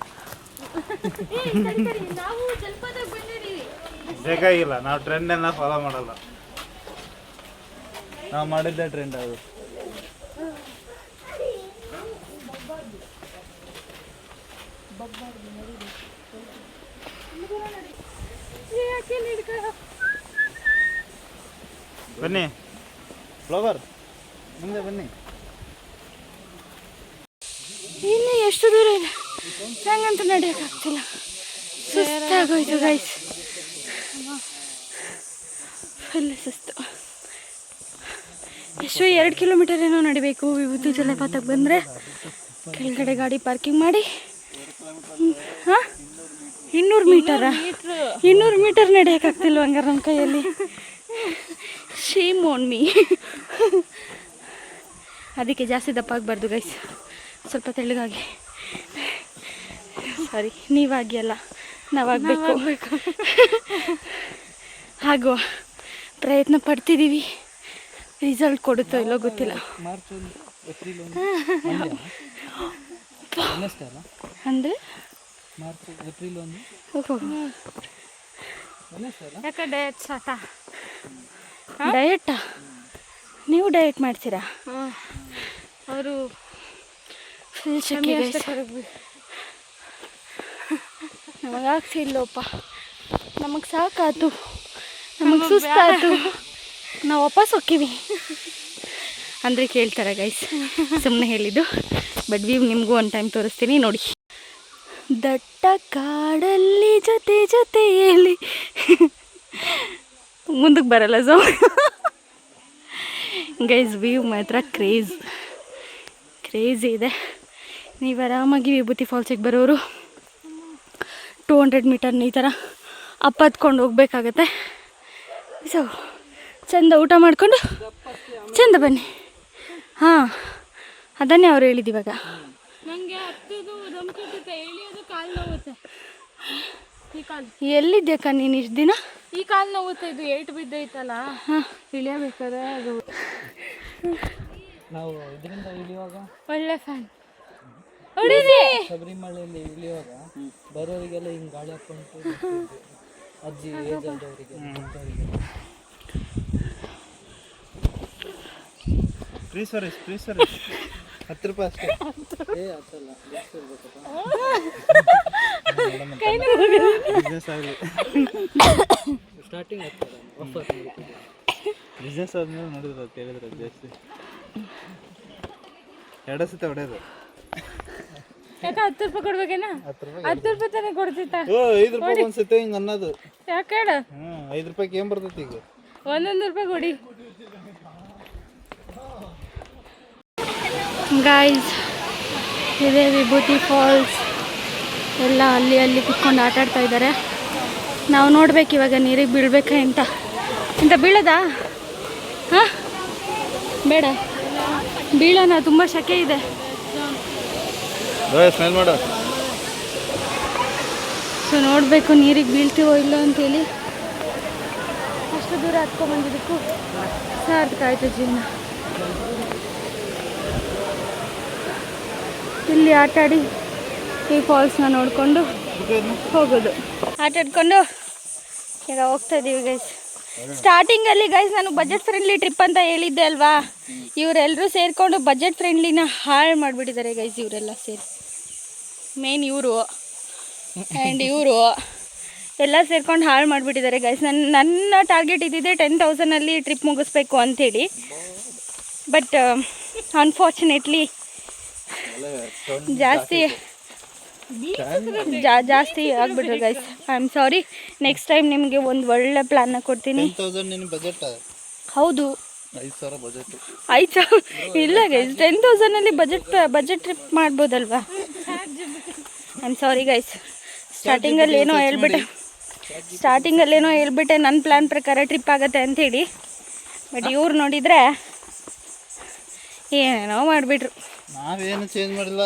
ಬೇಕಾಗಿಲ್ಲ, ನಾವು ಟ್ರೆಂಡನ್ನು ಫಾಲೋ ಮಾಡಲ್ಲ. ನಾವು ಮಾಡಿದ್ದೆ ಟ್ರೆಂಡ್ ಅದು. ಬನ್ನಿ ಫ್ಲವರ್, ಮುಂದೆ ಬನ್ನಿ. ಇನ್ನು ಎಷ್ಟು ದೂರ ಇದೆ? ನಂಗಂತೂ ನಡೆಯೋಕ್ಕಾಗ್ತಿಲ್ಲ, ಸುಸ್ತಾಗೋಯ್ತು ಗೈಸ್. ಫುಲ್ ಸುಸ್ತು. ಎಷ್ಟು 2 ಕಿಲೋಮೀಟರ್ ಏನೋ ನಡಿಬೇಕು ವಿಭೂತಿ ಜಲಪಾತಕ್ಕೆ ಬಂದರೆ. ಕೆಳಗಡೆ ಗಾಡಿ ಪಾರ್ಕಿಂಗ್ ಮಾಡಿ. ಹಾಂ 200 ಮೀಟರ 200 ಮೀಟರ್ ನಡೆಯೋಕ್ಕಾಗ್ತಿಲ್ವ ಹಂಗಾರೆ ನಮ್ಮ ಕೈಯಲ್ಲಿ. Shame on me. ಅದಕ್ಕೆ ಜಾಸ್ತಿ ದಪ್ಪ ಆಗಬಾರ್ದು ಗೈಸ್, ಸ್ವಲ್ಪ ತೆಳ್ಳಗಾಗಿ. ಸಾರಿ, ನೀವಾಗಿ ಅಲ್ಲ, ನಾವಾಗಬೇಕು. ಆಗುವ ಪ್ರಯತ್ನ ಪಡ್ತಿದ್ದೀವಿ. ರಿಸಲ್ಟ್ ಕೊಡುತ್ತೋ ಇಲ್ಲೋ ಗೊತ್ತಿಲ್ಲ. ಮಾರ್ಚ್ 1 ಏಪ್ರಿಲ್ 1 ಅಂದರೆ ಮಾರ್ಚ್ ಏಪ್ರಿಲ್ 1 ಯಾಕೆ ಡಯಟ್ ಸಾಟ? ಡಯಟಾ? ನೀವು ಡಯಟ್ ಮಾಡ್ತೀರಾ? ಅವರು ಫುಲ್ ಶೆಕೆ ನಮಗಾಗ್ತಿಲ್ಲಪ್ಪ, ನಮಗೆ ಸಾಕಾತು, ನಮಗೆ ಸುಸ್ತಾತು, ನಾವು ವಾಪಸ್ ಹೋಗ್ತೀವಿ ಅಂದರೆ ಕೇಳ್ತಾರೆ ಗೈಸ್, ಸುಮ್ಮನೆ ಹೇಳಿದ್ದು. ಬಟ್ ವ್ಯೂ ನಿಮಗೂ ಒಂದು ಟೈಮ್ ತೋರಿಸ್ತೀನಿ ನೋಡಿ. ದಟ್ಟ ಕಾಡಲ್ಲಿ ಜೊತೆ ಜೊತೆಯಲ್ಲಿ ಮುಂದಕ್ಕೆ ಬರಲ್ಲ ಸೊ ಗೈಸ್, ವ್ಯೂ ಮಾತ್ರ ಕ್ರೇಜಿ ಇದೆ. ನೀವು ಆರಾಮಾಗಿ ವಿಭೂತಿ ಫಾಲ್ಸಿಗೆ ಬರೋರು 200 ಮೀಟರ್ನ ಈ ಥರ ಹತ್ಕೊಂಡು ಹೋಗ್ಬೇಕಾಗತ್ತೆ. ಸೊ ಚೆಂದ ಊಟ ಮಾಡಿಕೊಂಡು ಚೆಂದ ಬನ್ನಿ. ಹಾಂ, ಅದನ್ನೇ ಅವ್ರು ಹೇಳಿದ್ದು ಇವಾಗ. ನನಗೆ ಹತ್ತದು ಧಮ್ಕಿಟ್ಟುತ್ತೆ, ಇಳಿಯೋದು ಕಾಲು ನೋವುತ್ತೆ. ಈ ಕಾಲು ಎಲ್ಲಿದ್ಯಾಕ ನೀನು ಇಷ್ಟು ದಿನ? ಈ ಕಾಲು ನೋವುತ್ತೆ, ಇದು ಏಟು ಬಿದ್ದೈತಲ್ಲ, ಇಳಿಯಬೇಕಾದ್ರೆ ಅದು ನಾವು ಇದರಿಂದ ಇಳಿಯುವಾಗ, ಒಳ್ಳೆ ಫ್ಯಾನ್ ಹೊಡಿರಿ. ಶಬರಿಮಲೆಯಲ್ಲಿ ಇಳಿಯುವಾಗ ಬರೋರಿಗೆಲ್ಲ ಹಿಂಗೆ ಗಾಳಿ ಹಾಕ್ಕೊಂಡು ಅಜ್ಜಿ ಏಜ್ ಆದವರಿಗೆ ಫ್ರೀ ಸರ್ವಿಸ್ 10 ರೂಪಾಯಿ ಅಷ್ಟೇ. ಹತ್ತಲ್ಲ ಬಿಸ್ನೆಸ್ ಆಗಲಿ, ಸ್ಟಾರ್ಟಿಂಗ್ ಹತ್ತಲ್ಲ, ಆಫರ್ ಬಿಸ್ನೆಸ್ ಆದ್ಮೇಲೆ ನೋಡಿದ್ರೆ ಅದು ಹೇಳಿದ್ರೆ ಜಾಸ್ತಿ 2 ಸತಿ ಹೊಡೆಯೋದು. ಯಾಕೆ 10 ರೂಪಾಯಿ ಕೊಡ್ಬೇಕೇನ? 10 ರೂಪಾಯಿ ತಾನೇ ಕೊಡ್ತಿತ್ತ. 5 ರೂಪಾಯಿ ಒಂದ್ಸತಿ ಹಿಂಗೆ ಅನ್ನೋದು. ಯಾಕೆ ಹೇಳು? 5 ರೂಪಾಯಿಗೆ ಏನು ಬರ್ತೈತಿ ಈಗ? 1 ರೂಪಾಯಿ ಕೊಡಿ ಗಾಯ್ಸ್. ಇದೆ ವಿಭೂತಿ ಫಾಲ್ಸ್. ಎಲ್ಲ ಅಲ್ಲಿ ಕುತ್ಕೊಂಡು ಆಟಾಡ್ತಾ ಇದ್ದಾರೆ. ನಾವು ನೋಡ್ಬೇಕು ಇವಾಗ ನೀರಿಗೆ ಬೀಳ್ಬೇಕಾ ಅಂತ ಬೀಳೋದಾ? ಹಾಂ, ಬೇಡ ಬೀಳೋಣ, ತುಂಬ ಶೆಕೆ ಇದೆ. ಸ್ಮೆಲ್ ಮಾಡು. ಸೊ ನೋಡಬೇಕು ನೀರಿಗೆ ಬೀಳ್ತೀವೋ ಇಲ್ಲೋ ಅಂತೇಳಿ. ಅಷ್ಟು ದೂರ ಹತ್ಕೊಂಡ್ಬಂದಿದ್ದಕ್ಕೂ ಸಾರ್ಥಕ ಆಯಿತು ಜೀವನ. ಇಲ್ಲಿ ಆಟಾಡಿ ಈ ಫಾಲ್ಸ್ನ ನೋಡಿಕೊಂಡು ಹೋಗೋದು. ಆಟಾಡ್ಕೊಂಡು ಈಗ ಹೋಗ್ತಾ ಇದ್ದೀವಿ ಗೈಸ್. ಸ್ಟಾರ್ಟಿಂಗಲ್ಲಿ ಗೈಸ್ ನಾನು ಬಜೆಟ್ ಫ್ರೆಂಡ್ಲಿ ಟ್ರಿಪ್ ಅಂತ ಹೇಳಿದ್ದೆ ಅಲ್ವಾ, ಇವರೆಲ್ಲರೂ ಸೇರಿಕೊಂಡು ಬಜೆಟ್ ಫ್ರೆಂಡ್ಲಿನ ಹಾಳು ಮಾಡಿಬಿಟ್ಟಿದ್ದಾರೆ ಗೈಸ್. ಇವರೆಲ್ಲ ಸೇರಿ, ಮೇನ್ ಇವರು ಆ್ಯಂಡ್ ಇವರು ಎಲ್ಲ ಸೇರ್ಕೊಂಡು ಹಾಳು ಮಾಡಿಬಿಟ್ಟಿದ್ದಾರೆ ಗೈಸ್. ನನ್ನ ಟಾರ್ಗೆಟ್ ಇದ್ದಿದ್ದೆ 10,000ಅಲ್ಲಿ ಟ್ರಿಪ್ ಮುಗಿಸ್ಬೇಕು ಅಂಥೇಳಿ. ಬಟ್ ಅನ್ಫಾರ್ಚುನೇಟ್ಲಿ ಜಾಸ್ತಿ ಆಗ್ಬಿಟ್ರು guys. I am sorry. Next time ನಿಮಗೆ ಒಂದು ಒಳ್ಳೆ ಪ್ಲಾನ್ನ ಕೊಡ್ತೀನಿ. 10,000 ಬಜೆಟ್? ಹೌದು, 5,000 ಬಜೆಟ್. 5,000 ಇಲ್ಲ ಗೈಸ್, 10,000ಅಲ್ಲಿ ಬಜೆಟ್ ಟ್ರಿಪ್ ಮಾಡ್ಬೋದಲ್ವಾ? I am sorry guys. ಸ್ಟಾರ್ಟಿಂಗಲ್ಲಿ ಏನೋ ಹೇಳ್ಬಿಟ್ಟೆ ನನ್ನ ಪ್ಲ್ಯಾನ್ ಪ್ರಕಾರ ಟ್ರಿಪ್ ಆಗುತ್ತೆ ಅಂಥೇಳಿ. ಬಟ್ ಇವ್ರು ನೋಡಿದರೆ ಏನೇನೋ ಮಾಡಿಬಿಟ್ರು. ನಾವೇನು ಚೇಂಜ್ ಮಾಡಿಲ್ಲ,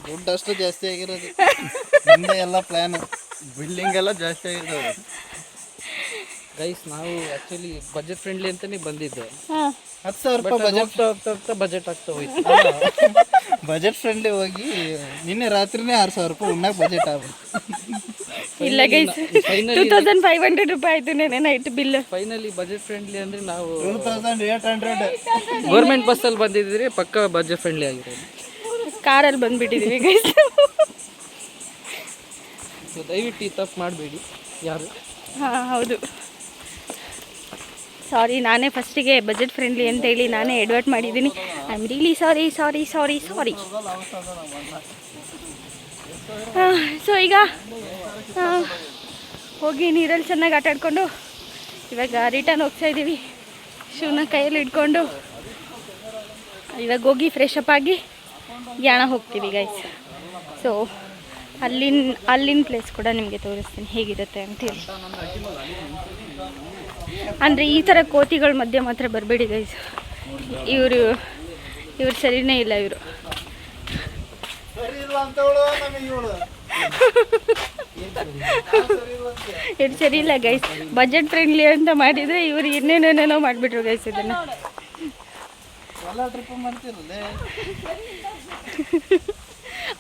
ದುಡ್ಡು ಅಷ್ಟು ಜಾಸ್ತಿ ಆಗಿರೋದು. ಹಿಂದೆ ಎಲ್ಲ ಪ್ಲ್ಯಾನ್, ಬಿಲ್ಡಿಂಗ್ ಎಲ್ಲ ಜಾಸ್ತಿ ಆಗಿರೋದು. ಗೈಸ್, ನಾವು ಆ್ಯಕ್ಚುಲಿ ಬಜೆಟ್ ಫ್ರೆಂಡ್ಲಿ ಅಂತಲೇ ಬಂದಿದ್ದು. 10,000 ರೂಪಾಯಿ ಬಜೆಟ್ ಹೋಗ್ತಾ ಬಜೆಟ್ ಆಗ್ತಾ ಹೋಯ್ತು. ಬಜೆಟ್ ಫ್ರೆಂಡ್ಲಿ ಹೋಗಿ ನಿನ್ನೆ ರಾತ್ರಿನೇ 6,000 ರೂಪಾಯಿ ಉಣ್ಣಾಕ ಬಜೆಟ್ ಆಗ್ಬಿಟ್ಟು. ಇಲ್ಲ ಗೈಸ್, 2,500 ರೂಪಾಯಿ ಆಯಿತು ನೆನೆ night bill. Finally budget friendly ಅಂದರೆ ನಾವು 2,800. ಗೌರ್ಮೆಂಟ್ ಬಸ್ಸಲ್ಲಿ ಬಂದಿದ್ರೆ ಪಕ್ಕ ಬಜೆಟ್ ಫ್ರೆಂಡ್ಲಿ ಆಗಿರೋದು. ಕಾರಲ್ಲಿ ಬಂದುಬಿಟ್ಟಿದ್ದೀವಿ ಗೈಸ್. ಸೊ ದಯವಿಟ್ಟು ಈ ತಪ್ಪು ಮಾಡಬೇಡಿ ಯಾರು. ಹಾಂ ಹೌದು, ಸಾರಿ. ನಾನೇ ಫಸ್ಟಿಗೆ ಬಜೆಟ್ ಫ್ರೆಂಡ್ಲಿ ಅಂತೇಳಿ ನಾನೇ ಎಡ್ವರ್ಟ್ ಮಾಡಿದ್ದೀನಿ. I am really sorry. So ಈಗ ಹೋಗಿ ನೀರಲ್ಲಿ ಚೆನ್ನಾಗಿ ಆಟಾಡಿಕೊಂಡು ಇವಾಗ ರಿಟರ್ನ್ ಹೋಗ್ತಾ ಇದ್ದೀವಿ. ಶೂನ ಕೈಯಲ್ಲಿ ಇಟ್ಕೊಂಡು ಇವಾಗ ಹೋಗಿ ಫ್ರೆಶ್ ಅಪ್ ಆಗಿ ಯಾಣ ಹೋಗ್ತೀವಿ ಗೈಸ್. ಸೊ ಅಲ್ಲಿನ ಪ್ಲೇಸ್ ಕೂಡ ನಿಮಗೆ ತೋರಿಸ್ತೀನಿ ಹೇಗಿರುತ್ತೆ ಅಂತೇಳಿ. ಅಂದರೆ ಈ ಥರ ಕೋತಿಗಳ ಮಧ್ಯೆ ಮಾತ್ರ ಬರಬೇಡಿ ಗೈಸ್. ಇವರು ಸರಿನೇ ಇಲ್ಲ. ಇವರು ಸರಿ ಇಲ್ಲ ಗೈಸ್. ಬಜೆಟ್ ಫ್ರೆಂಡ್ಲಿ ಅಂತ ಮಾಡಿದರೆ ಇವರು ಇನ್ನೇನೇನೇನೋ ಮಾಡಿಬಿಟ್ರು ಗೈಸ್. ಇದನ್ನು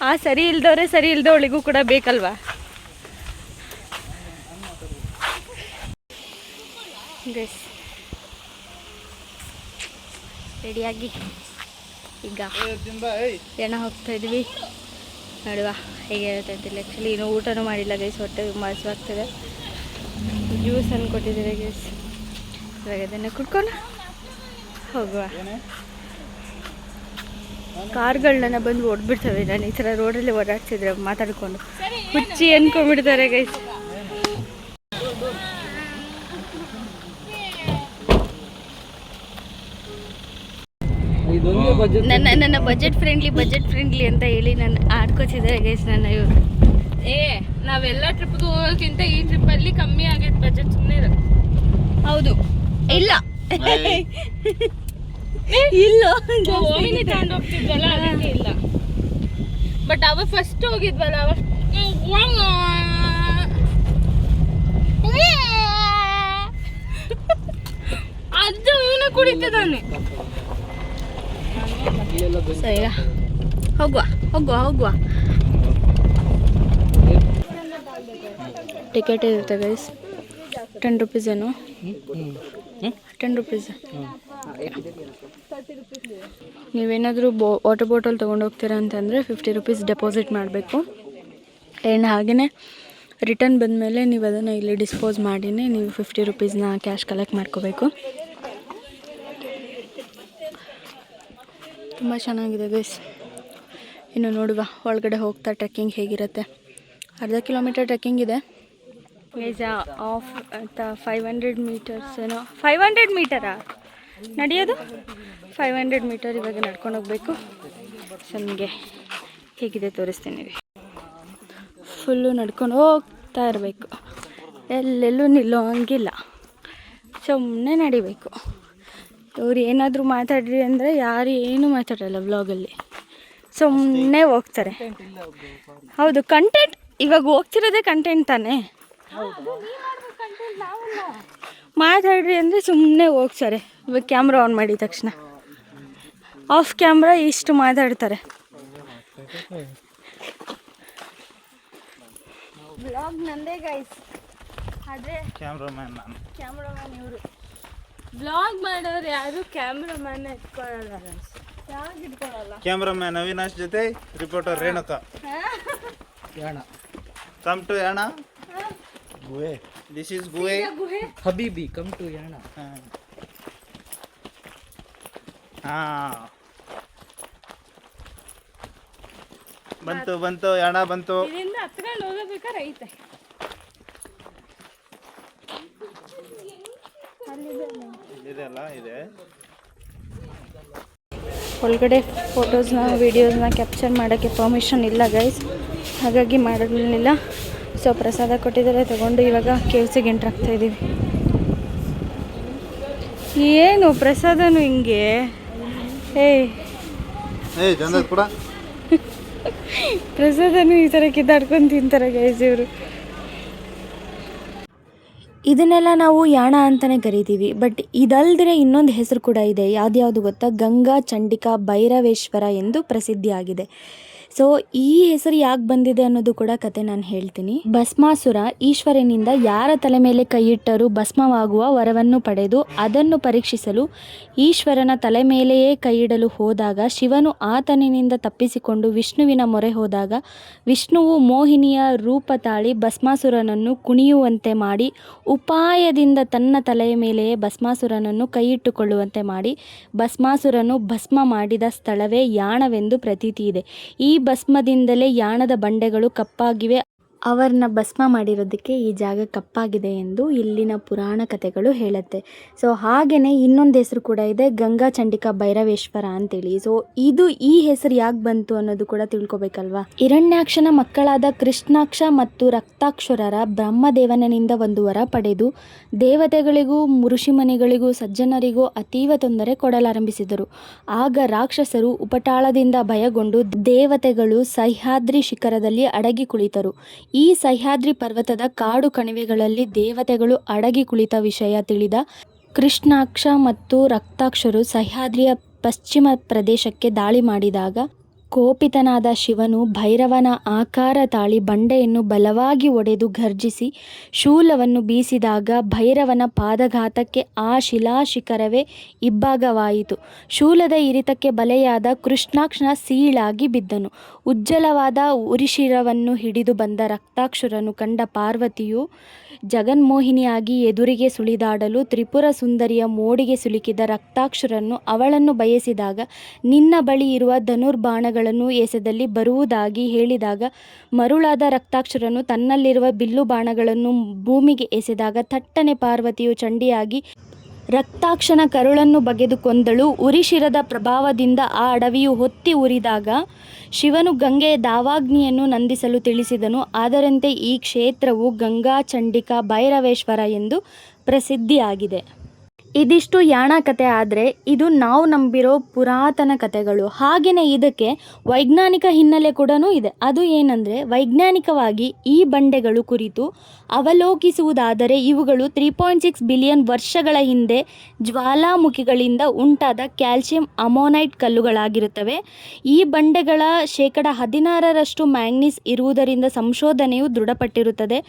ಆ ಸರಿ ಇಲ್ದವ್ರೆ ಸರಿ ಇಲ್ದವಳಿಗೂ ಕೂಡ ಬೇಕಲ್ವಾ ಗೈಸ್. ರೆಡಿಯಾಗಿ ಈಗ ಏನ ಹೋಗ್ತಾ ಇದ್ವಿ ನೋಡುವ ಹೇಗೆ ಇರುತ್ತೆ ಅಂತಿಲ್ಲ. ಆ್ಯಕ್ಚುಲಿ ಇನ್ನೂ ಊಟನೂ ಮಾಡಿಲ್ಲ ಗೈಸ್. ಹೊಟ್ಟೆ ತುಂಬ ಹಸಿವಾಗ್ತದೆ. ಜ್ಯೂಸ್ ಅನ್ನು ಕೊಟ್ಟಿದ್ದಾರೆ ಗೈಸ್. ಇವಾಗ ಅದನ್ನು ಕುಡ್ಕೊಂಡು ಹೋಗುವ. ಕಾರ್ಗಳನ್ನ ಬಂದು ಓಡ್ಬಿಡ್ತವೆ. ನಾನು ಈ ಥರ ರೋಡಲ್ಲಿ ಓಡಾಡ್ತಿದ್ರೆ ಮಾತಾಡ್ಕೊಂಡು ಹುಚ್ಚಿ ಅಂದ್ಕೊಂಡ್ಬಿಡ್ತಾರೆ ಗೈಸ್. ನನ್ನ ಬಜೆಟ್ ಫ್ರೆಂಡ್ಲಿ ಅಂತ ಹೇಳಿ ನಾನು ಆಡ್ಕೋತಿದ್ದಾರೆ ಗೈಸ್. ನನ್ನ ಇವರು ನಾವೆಲ್ಲ ಟ್ರಿಪ್ಗೂ ಹೋಗೋಕ್ಕಿಂತ ಈ ಟ್ರಿಪ್ಪಲ್ಲಿ ಕಮ್ಮಿ ಆಗೈತೆ ಬಜೆಟ್. ಸುಮ್ಮನೆ ಹೌದು ಇಲ್ಲ ಇಲ್ಲ ಓಮಿನಿ ತಗೊಂಡು ಹೋಗ್ತಿದ್ವಲ್ಲ ಅದಕ್ಕೆ ಇಲ್ಲ. ಬಟ್ ಅವ ಫಸ್ಟ್ ಹೋಗಿದ್ವಲ್ಲ ಅದು ಇವನ ಕುಡಿತಿದ್ದಾನೆ. ಸರಿ ಹೋಗುವ. ಟಿಕೆಟ್ ಇರುತ್ತೆ ಗೈಸ್. 10 ರೂಪೀಸ್ ಏನು 10 ರೂಪೀಸ್. ನೀವೇನಾದರೂ ವಾಟರ್ ಬಾಟಲ್ ತೊಗೊಂಡು ಹೋಗ್ತೀರಾ ಅಂತಂದರೆ 50 ರೂಪೀಸ್ ಡೆಪಾಸಿಟ್ ಮಾಡಬೇಕು. ಆ್ಯಂಡ್ ಹಾಗೆಯೇ ರಿಟರ್ನ್ ಬಂದಮೇಲೆ ನೀವು ಅದನ್ನು ಇಲ್ಲಿ ಡಿಸ್ಪೋಸ್ ಮಾಡಿನೇ ನೀವು 50 ರೂಪೀಸ್ನ ಕ್ಯಾಶ್ ಕಲೆಕ್ಟ್ ಮಾಡ್ಕೋಬೇಕು. ತುಂಬ ಚೆನ್ನಾಗಿದೆ ಗೈಸ್. ಇನ್ನು ನೋಡುವ ಒಳಗಡೆ ಹೋಗ್ತಾ ಟ್ರೆಕ್ಕಿಂಗ್ ಹೇಗಿರುತ್ತೆ. ಅರ್ಧ ಕಿಲೋಮೀಟರ್ ಟ್ರೆಕ್ಕಿಂಗ್ ಇದೆ ಗೈಸ್. ಆಫ್ 500 ಮೀಟರ್ಸ್ ಏನೋ 500 ಮೀಟರಾ ನಡೆಯೋದು. 500 ಮೀಟರ್ ಇವಾಗ ನಡ್ಕೊಂಡು ಹೋಗಬೇಕು. ಸೊ ನಿಮಗೆ ಹೇಗಿದೆ ತೋರಿಸ್ತೀನಿ. ಫುಲ್ಲು ನಡ್ಕೊಂಡು ಹೋಗ್ತಾ ಇರಬೇಕು. ಎಲ್ಲೆಲ್ಲೂ ನಿಲ್ಲೋ ಹಂಗಿಲ್ಲ. ಸುಮ್ಮನೆ ನಡಿಬೇಕು. ಇವ್ರು ಏನಾದರೂ ಮಾತಾಡ್ರಿ ಅಂದರೆ ಯಾರು ಏನೂ ಮಾತಾಡಲ್ಲ ವ್ಲಾಗಲ್ಲಿ. ಸುಮ್ಮನೆ ಹೋಗ್ತಾರೆ. ಹೌದು ಕಂಟೆಂಟ್. ಇವಾಗ ಹೋಗ್ತಿರೋದೇ ಕಂಟೆಂಟ್ ತಾನೇ. ಮಾತಾಡ್ರಿ ಅಂದರೆ ಸುಮ್ಮನೆ ಹೋಗ್ತಾರೆ. ಇವಾಗ ಕ್ಯಾಮ್ರಾ ಆನ್ ಮಾಡಿದ ತಕ್ಷಣ ಆಫ್ ಕ್ಯಾಮ್ರಾ ಇಷ್ಟು ಮಾತಾಡ್ತಾರೆ. ಬ್ಲಾಗ್ ನಂದೇ ಗೈಸ್. ಆದರೆ ಕ್ಯಾಮ್ರಾಮ್ಯಾನ್ ಇವರು. ಬ್ಲಾಗ್ ಮಾಡೋರು ಯಾರು ಕ್ಯಾಮ್ರಾಮನ್ ಇಟ್ಕೊಳ್ಳಲ್ಲ. ಯಾಕೆ ಇಟ್ಕೊಳ್ಳಲ್ಲ? ಕ್ಯಾಮ್ರಾಮ್ಯಾನ್ ಅವಿನಾಶ್ ಜೊತೆ reporter Renuka. Yana come to Yana. ಗುಹೆ. ದಿಸ್ ಇಸ್ ಗುಹೆ. ಹಬೀಬಿ ಕಮ್ ಟು ಯಾಣ. ಬಂತು ಯಾಣ ಬಂತು. ಇದರಿಂದ ಹತ್ಕೊಂಡು ಹೋಗಬೇಕಾದ್ರೆ ಐತೆ. ಇದೆ ಒಳಗಡೆ ಫೋಟೋಸ್ನ ವೀಡಿಯೋಸ್ನ ಕ್ಯಾಪ್ಚರ್ ಮಾಡೋಕ್ಕೆ ಪರ್ಮಿಷನ್ ಇಲ್ಲ ಗೈಸ್. ಹಾಗಾಗಿ ಮಾಡಲಿಲ್ಲ. ಸೊ ಪ್ರಸಾದ ಕೊಟ್ಟಿದ್ದಾರೆ ತಗೊಂಡು ಇವಾಗ ಕೇವ್ಸಿಗೆ ಎಂಟ್ರ್ ಆಗ್ತಾ ಇದ್ದೀವಿ. ಏನು ಪ್ರಸಾದನು ಹಿಂಗೆ ಪ್ರಸಾದನು ಈ ಥರ ಕಿತ್ತಾಡ್ಕೊಂಡು ತಿಂತಾರೆ ಗೈಸ್ ಇವರು. ಇದನ್ನೆಲ್ಲ ನಾವು ಯಾಣ ಅಂತಲೇ ಕರಿತೀವಿ. ಬಟ್ ಇದಲ್ದಿರೆ ಇನ್ನೊಂದು ಹೆಸರು ಕೂಡ ಇದೆ. ಯಾವ್ದು ಗೊತ್ತಾ? ಗಂಗಾ ಚಂಡಿಕಾ ಭೈರವೇಶ್ವರ ಎಂದು ಪ್ರಸಿದ್ಧಿಯಾಗಿದೆ. ಸೊ ಈ ಹೆಸರು ಯಾಕೆ ಬಂದಿದೆ ಅನ್ನೋದು ಕೂಡ ಕತೆ ನಾನು ಹೇಳ್ತೀನಿ. ಭಸ್ಮಾಸುರ ಈಶ್ವರನಿಂದ ಯಾರ ತಲೆ ಮೇಲೆ ಕೈಯಿಟ್ಟರೂ ಭಸ್ಮವಾಗುವ ವರವನ್ನು ಪಡೆದು ಅದನ್ನು ಪರೀಕ್ಷಿಸಲು ಈಶ್ವರನ ತಲೆ ಮೇಲೆಯೇ ಕೈಯಿಡಲು ಹೋದಾಗ ಶಿವನು ಆತನಿಂದ ತಪ್ಪಿಸಿಕೊಂಡು ವಿಷ್ಣುವಿನ ಮೊರೆ ಹೋದಾಗ ವಿಷ್ಣುವು ಮೋಹಿನಿಯ ರೂಪ ತಾಳಿ ಭಸ್ಮಾಸುರನನ್ನು ಕುಣಿಯುವಂತೆ ಮಾಡಿ ಉಪಾಯದಿಂದ ತನ್ನ ತಲೆಯ ಮೇಲೆಯೇ ಭಸ್ಮಾಸುರನನ್ನು ಕೈಯಿಟ್ಟುಕೊಳ್ಳುವಂತೆ ಮಾಡಿ ಭಸ್ಮಾಸುರನು ಭಸ್ಮ ಮಾಡಿದ ಸ್ಥಳವೇ ಯಾಣವೆಂದು ಪ್ರತೀತಿ ಇದೆ. ಈ ಭಸ್ಮದಿಂದಲೇ ಯಾಣದ ಬಂಡೆಗಳು ಕಪ್ಪಾಗಿವೆ. ಅವರನ್ನ ಭಸ್ಮ ಮಾಡಿರೋದಕ್ಕೆ ಈ ಜಾಗ ಕಪ್ಪಾಗಿದೆ ಎಂದು ಇಲ್ಲಿನ ಪುರಾಣ ಕಥೆಗಳು ಹೇಳುತ್ತೆ. ಸೊ ಹಾಗೆಯೇ ಇನ್ನೊಂದು ಹೆಸರು ಕೂಡ ಇದೆ, ಗಂಗಾ ಚಂಡಿಕಾ ಭೈರವೇಶ್ವರ ಅಂತೇಳಿ. ಸೊ ಈ ಹೆಸರು ಯಾಕೆ ಬಂತು ಅನ್ನೋದು ಕೂಡ ತಿಳ್ಕೊಬೇಕಲ್ವಾ. ಹಿರಣ್ಯಾಕ್ಷನ ಮಕ್ಕಳಾದ ಕೃಷ್ಣಾಕ್ಷ ಮತ್ತು ರಕ್ತಾಕ್ಷರರ ಬ್ರಹ್ಮದೇವನಿಂದ ಒಂದು ವರ ಪಡೆದು ದೇವತೆಗಳಿಗೂ ಋಷಿಮುನಿಗಳಿಗೂ ಸಜ್ಜನರಿಗೂ ಅತೀವ ತೊಂದರೆ ಕೊಡಲಾರಂಭಿಸಿದರು. ಆಗ ರಾಕ್ಷಸರು ಉಪಟಾಳದಿಂದ ಭಯಗೊಂಡು ದೇವತೆಗಳು ಸಹ್ಯಾದ್ರಿ ಶಿಖರದಲ್ಲಿ ಅಡಗಿ ಕುಳಿತರು. ಈ ಸಹ್ಯಾದ್ರಿ ಪರ್ವತದ ಕಾಡು ಕಣಿವೆಗಳಲ್ಲಿ ದೇವತೆಗಳು ಅಡಗಿ ಕುಳಿತ ವಿಷಯ ತಿಳಿದ ಕೃಷ್ಣಾಕ್ಷ ಮತ್ತು ರಕ್ತಾಕ್ಷರು ಸಹ್ಯಾದ್ರಿಯ ಪಶ್ಚಿಮ ಪ್ರದೇಶಕ್ಕೆ ದಾಳಿ ಮಾಡಿದಾಗ ಕೋಪಿತನಾದ ಶಿವನು ಭೈರವನ ಆಕಾರ ತಾಳಿ ಬಂಡೆಯನ್ನು ಬಲವಾಗಿ ಒಡೆದು ಘರ್ಜಿಸಿ ಶೂಲವನ್ನು ಬೀಸಿದಾಗ ಭೈರವನ ಪಾದಘಾತಕ್ಕೆ ಆ ಶಿಲಾಶಿಖರವೇ ಇಬ್ಬಾಗವಾಯಿತು. ಶೂಲದ ಇರಿತಕ್ಕೆ ಬಲೆಯಾದ ಕೃಷ್ಣಾಕ್ಷನ ಸೀಳಾಗಿ ಬಿದ್ದನು. ಉಜ್ಜಲವಾದ ಉರಿಶಿರವನ್ನು ಹಿಡಿದು ಬಂದ ರಕ್ತಾಕ್ಷರನು ಕಂಡ ಪಾರ್ವತಿಯು ಜಗನ್ಮೋಹಿನಿಯಾಗಿ ಎದುರಿಗೆ ಸುಳಿದಾಡಲು ತ್ರಿಪುರ ಸುಂದರಿಯ ಮೋಡಿಗೆ ಸಿಲುಕಿದ ರಕ್ತಾಕ್ಷರನು ಅವಳನ್ನು ಬಯಸಿದಾಗ ನಿನ್ನ ಬಳಿ ಇರುವ ಧನುರ್ಬಾಣಗಳನ್ನು ಎಸೆದಲ್ಲಿ ಬರುವುದಾಗಿ ಹೇಳಿದಾಗ ಮರುಳಾದ ರಕ್ತಾಕ್ಷರನು ತನ್ನಲ್ಲಿರುವ ಬಿಲ್ಲು ಬಾಣಗಳನ್ನು ಭೂಮಿಗೆ ಎಸೆದಾಗ ಥಟ್ಟನೆ ಪಾರ್ವತಿಯು ಚಂಡಿಯಾಗಿ ರಕ್ತಾಕ್ಷನ ಕರುಳನ್ನು ಬಗೆದು ಕೊಂದಳು. ಉರಿಶಿರದ ಪ್ರಭಾವದಿಂದ ಆ ಅಡವಿಯು ಹೊತ್ತಿ ಉರಿದಾಗ ಶಿವನು ಗಂಗೆಯ ದಾವಾಗ್ನಿಯನ್ನು ನಂದಿಸಲು ತಿಳಿಸಿದನು. ಅದರಂತೆ ಈ ಕ್ಷೇತ್ರವು ಗಂಗಾ ಚಂಡಿಕಾ ಭೈರವೇಶ್ವರ ಎಂದು ಪ್ರಸಿದ್ಧಿಯಾಗಿದೆ. ಇದಿಷ್ಟು ಯಾಣ ಕತೆ. ಆದರೆ ಇದು ನಾವು ನಂಬಿರೋ ಪುರಾತನ ಕಥೆಗಳು. ಹಾಗೆಯೇ ಇದಕ್ಕೆ ವೈಜ್ಞಾನಿಕ ಹಿನ್ನೆಲೆ ಕೂಡ ಇದೆ. ಅದು ಏನಂದರೆ, ವೈಜ್ಞಾನಿಕವಾಗಿ ಈ ಬಂಡೆಗಳು ಕುರಿತು ಅವಲೋಕಿಸುವುದಾದರೆ ಇವುಗಳು 3.6 ಬಿಲಿಯನ್ ವರ್ಷಗಳ ಹಿಂದೆ ಜ್ವಾಲಾಮುಖಿಗಳಿಂದ ಉಂಟಾದ ಕ್ಯಾಲ್ಸಿಯಂ ಅಮೋನೈಟ್ ಕಲ್ಲುಗಳಾಗಿರುತ್ತವೆ. ಈ ಬಂಡೆಗಳ 16% ಮ್ಯಾಂಗ್ನೀಸ್ ಇರುವುದರಿಂದ ಸಂಶೋಧನೆಯು ದೃಢಪಟ್ಟಿರುತ್ತದೆ.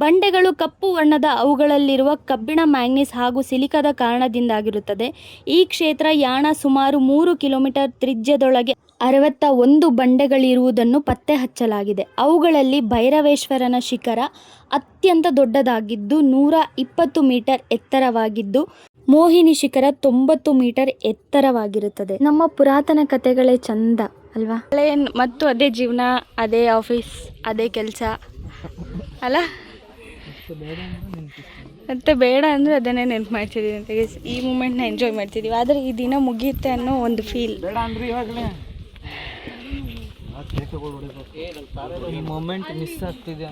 ಬಂಡೆಗಳು ಕಪ್ಪು ವರ್ಣದ ಅವುಗಳಲ್ಲಿರುವ ಕಬ್ಬಿಣ, ಮ್ಯಾಂಗ್ನೀಸ್ ಹಾಗೂ ಸಿಲಿಕಾದ ಕಾರಣದಿಂದಾಗಿರುತ್ತದೆ. ಈ ಕ್ಷೇತ್ರ ಯಾಣ ಸುಮಾರು 3 ಕಿಲೋಮೀಟರ್ ತ್ರಿಜ್ಯದೊಳಗೆ 61 ಬಂಡೆಗಳಿರುವುದನ್ನು ಪತ್ತೆ ಹಚ್ಚಲಾಗಿದೆ. ಅವುಗಳಲ್ಲಿ ಭೈರವೇಶ್ವರನ ಶಿಖರ ಅತ್ಯಂತ ದೊಡ್ಡದಾಗಿದ್ದು 120 ಮೀಟರ್ ಎತ್ತರವಾಗಿದ್ದು, ಮೋಹಿನಿ ಶಿಖರ 90 ಮೀಟರ್ ಎತ್ತರವಾಗಿರುತ್ತದೆ. ನಮ್ಮ ಪುರಾತನ ಕಥೆಗಳೇ ಚಂದ ಅಲ್ವಾ? ಮತ್ತು ಅದೇ ಜೀವನ, ಅದೇ ಆಫೀಸ್, ಅದೇ ಕೆಲಸ ಅಲ್ಲ. ಮತ್ತು ಬೇಡ ಅಂದರೆ ಅದನ್ನೇ ನೆನಪು ಮಾಡ್ತಿದ್ದೀವಿ ಅಂತ ಗೈಸ್. ಈ ಮೂಮೆಂಟ್ನ ಎಂಜಾಯ್ ಮಾಡ್ತಿದ್ದೀವಿ. ಆದರೆ ಈ ದಿನ ಮುಗಿಯುತ್ತೆ ಅನ್ನೋ ಒಂದು ಫೀಲ್. ಈ ಮೊಮೆಂಟ್ ಮಿಸ್ ಆಗ್ತಿದೆ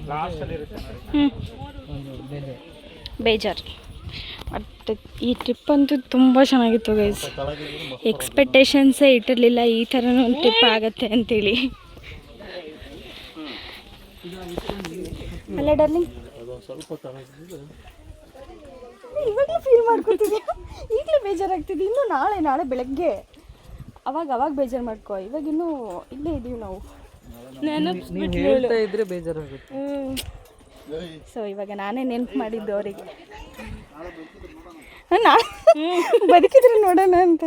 ಬೇಜಾರು. ಬಟ್ ಈ ಟ್ರಿಪ್ ಅಂತೂ ತುಂಬ ಚೆನ್ನಾಗಿತ್ತು ಗೈಸ್. ಎಕ್ಸ್ಪೆಕ್ಟೇಷನ್ಸೇ ಇಟ್ಟಿರಲಿಲ್ಲ ಈ ಥರನೂ ಒಂದು ಟ್ರಿಪ್ ಆಗುತ್ತೆ ಅಂತೇಳಿ. ಅಲ್ಲ ಡಾರ್ಲಿಂಗ್, ಇವಾಗಲೇ ಫೀಲ್ ಮಾಡ್ಕೊತಿದ್ಯಾ? ಈಗಲೇ ಬೇಜಾರಾಗ್ತಿದೆ. ಇನ್ನೂ ನಾಳೆ ಬೆಳಗ್ಗೆ ಅವಾಗ ಬೇಜಾರು ಮಾಡ್ಕೋ. ಇವಾಗಿನ್ನೂ ಇಲ್ಲೇ ಇದ್ದೀವಿ ನಾವು. ಹೇಳ್ತಾ ಇದ್ರೆ ಬೇಜಾರಾಗುತ್ತೆ. ಸೊ ಇವಾಗ ನಾನೇ ನೆನಪು ಮಾಡಿದ್ದು ಅವರಿಗೆ, ನಾನು ಬದುಕಿದ್ರೆ ನೋಡೋಣ ಅಂತ.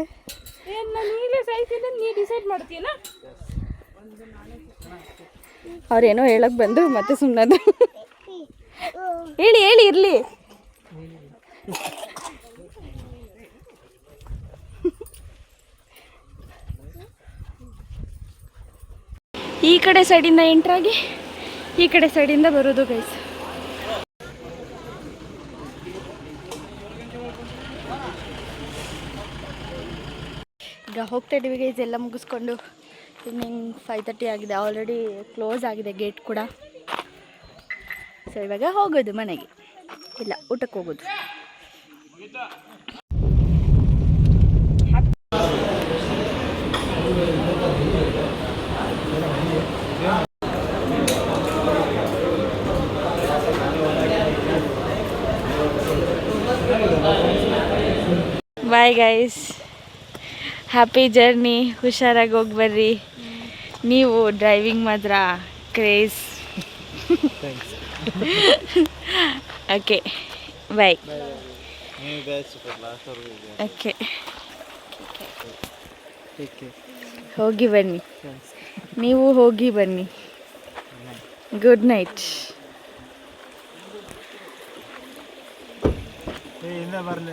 ನಾನು ಈಗಲೇ ಸಾಯ್ತಿದ್ದೆ, ನೀ ಡಿಸೈಡ್ ಮಾಡ್ತೀಯನ? ಅವ್ರೇನೋ ಹೇಳಕ್ಕೆ ಬಂದು ಮತ್ತೆ ಸುಮ್ಮನೆ ಹೇಳಿ ಇರಲಿ. ಈ ಕಡೆ ಸೈಡಿಂದ ಎಂಟ್ರಾಗಿ ಈ ಕಡೆ ಸೈಡಿಂದ ಬರೋದು ಗೈಸ್. ಈಗ ಹೋಗ್ತಾ ಇದ್ದೀವಿ ಗೈಸ್, ಎಲ್ಲ ಮುಗಿಸ್ಕೊಂಡು. ಈವ್ನಿಂಗ್ 5:30 ಆಗಿದೆ. ಆಲ್ರೆಡಿ ಕ್ಲೋಸ್ ಆಗಿದೆ ಗೇಟ್ ಕೂಡ. ಸೊ ಇವಾಗ ಹೋಗೋದು ಮನೆಗೆ, ಇಲ್ಲ ಊಟಕ್ಕೆ ಹೋಗೋದು. Bye guys, happy journey. ಹುಷಾರಾಗಿ ಹೋಗಿ ಬರ್ರಿ. ನೀವು ಡ್ರೈವಿಂಗ್ ಮಾತ್ರ ಕ್ರೇಜ್. Okay bye. ಓಕೆ, ಹೋಗಿ ಬನ್ನಿ, ನೀವು ಹೋಗಿ ಬನ್ನಿ. Good night. ಬರಲಿ